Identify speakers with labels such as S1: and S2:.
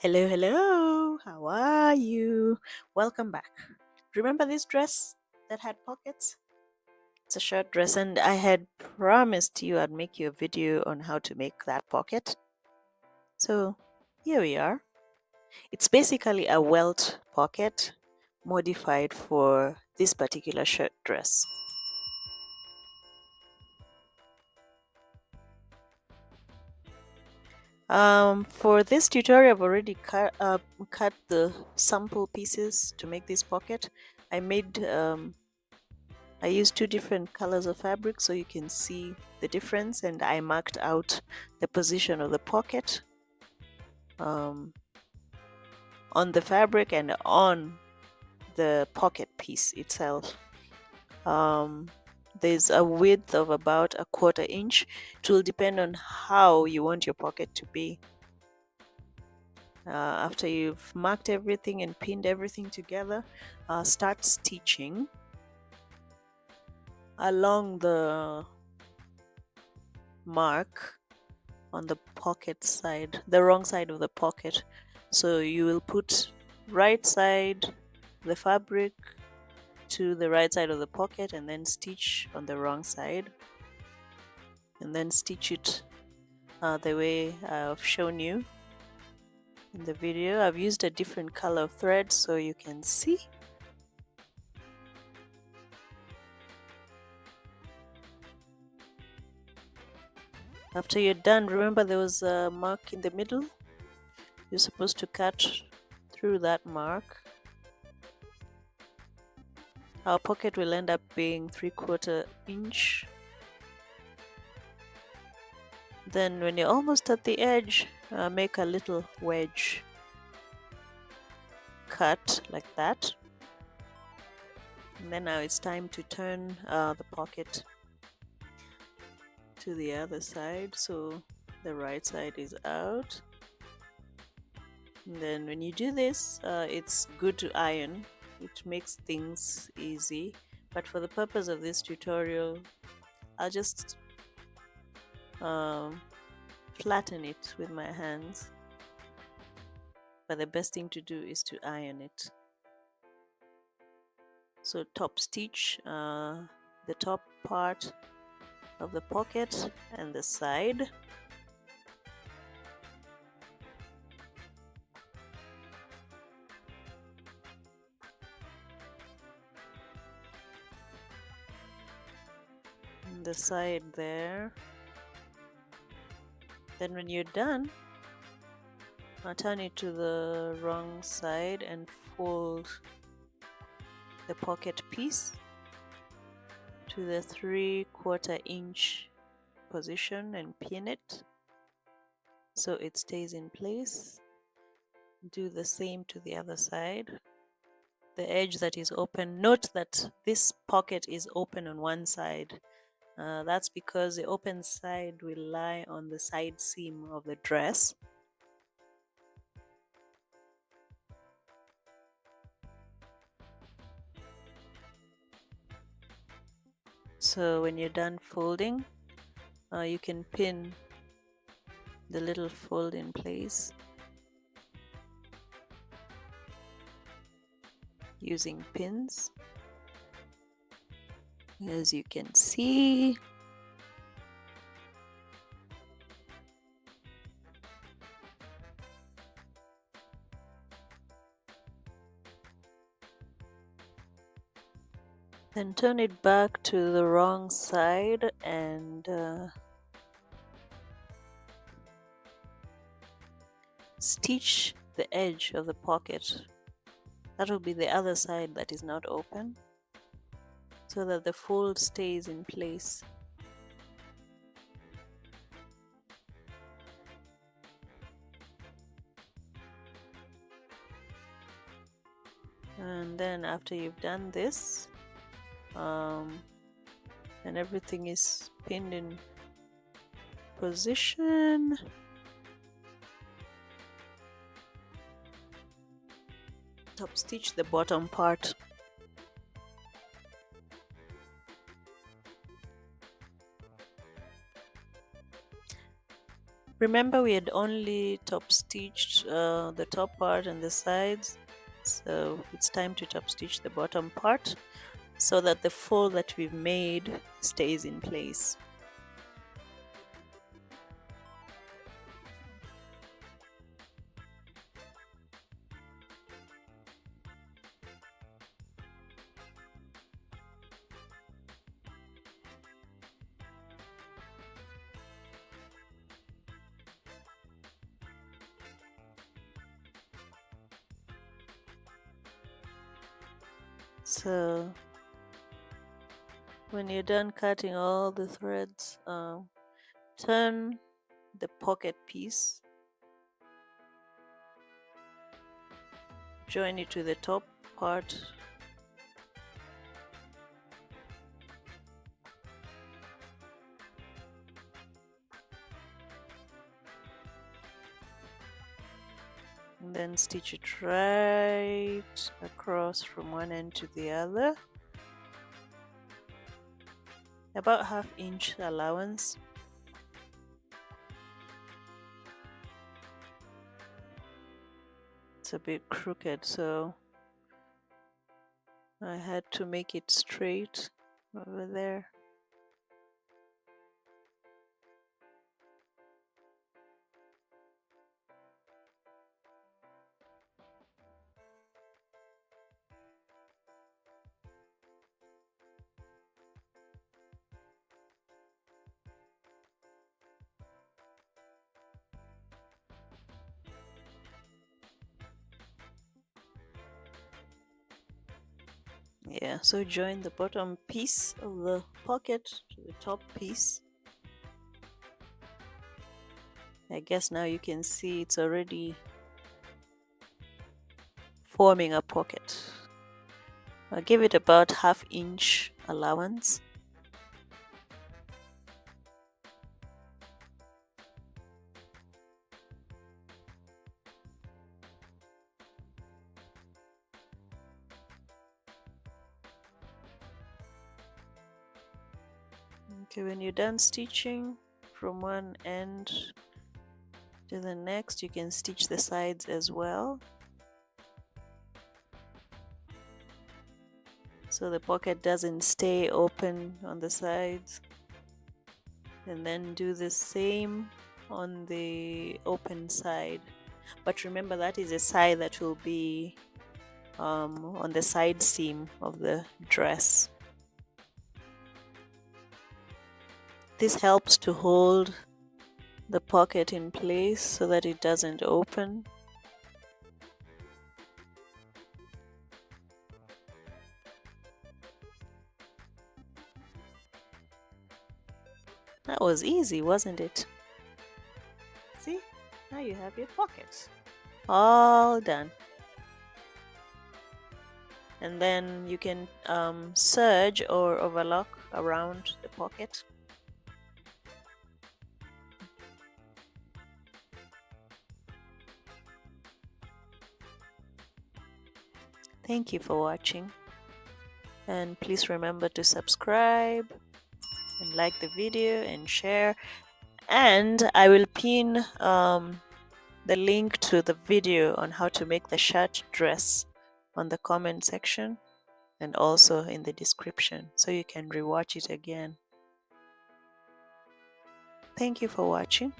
S1: Hello, hello. How are you? Welcome back. Remember this dress that had pockets? It's a short dress, and I had promised you I'd make you a video on how to make that pocket. So here we are. It's basically a welt pocket modified for this particular shirt dress. For this tutorial, I've already cut the sample pieces to make this pocket. I used two different colors of fabric so you can see the difference, and I marked out the position of the pocket um, on the fabric and on the pocket piece itself. There's a width of about a 1/4 inch. It will depend on how you want your pocket to be. After you've marked everything and pinned everything together, start stitching along the mark on the pocket side, the wrong side of the pocket. So you will put right side the fabric to the right side of the pocket and then stitch on the wrong side, and then stitch it the way I've shown you in the video. I've used a different color of thread so you can see. After you're done, remember there was a mark in the middle. You're supposed to cut through that mark. Our pocket will end up being 3/4 inch. Then when you're almost at the edge, make a little wedge cut like that. And then now it's time to turn the pocket to the other side, so the right side is out. And then when you do this, it's good to iron. It makes things easy, but for the purpose of this tutorial, I'll just flatten it with my hands, but the best thing to do is to iron it. So top stitch the top part of the pocket and the side. And the side there. Then when you're done, turn it to the wrong side and fold the pocket piece to the 3/4 inch position and pin it so it stays in place. Do the same to the other side. The edge that is open, note that this pocket is open on one side. That's because the open side will lie on the side seam of the dress. So when you're done folding, you can pin the little fold in place using pins, as you can see. Then turn it back to the wrong side and stitch the edge of the pocket. That will be the other side that is not open, so that the fold stays in place. And then after you've done this, and everything is pinned in position, top stitch the bottom part. Remember, we had only top stitched the top part and the sides, so it's time to top stitch the bottom part so that the fold that we've made stays in place. So when you're done cutting all the threads, turn the pocket piece, join it to the top part, and then stitch it right across from one end to the other, about 1/2 inch allowance. It's a bit crooked, so I had to make it straight over there. Yeah, so join the bottom piece of the pocket to the top piece. I guess now you can see it's already forming a pocket. I'll give it about 1/2 inch allowance. Okay, when you're done stitching from one end to the next, you can stitch the sides as well, so the pocket doesn't stay open on the sides. And then do the same on the open side, but remember that is a side that will be on the side seam of the dress. This helps to hold the pocket in place so that it doesn't open. That was easy, wasn't it? See, now you have your pocket all done. And then you can serge or overlock around the pocket. Thank you for watching, and please remember to subscribe and like the video and share, and I will pin the link to the video on how to make the shirt dress on the comment section and also in the description, so you can rewatch it again. Thank you for watching.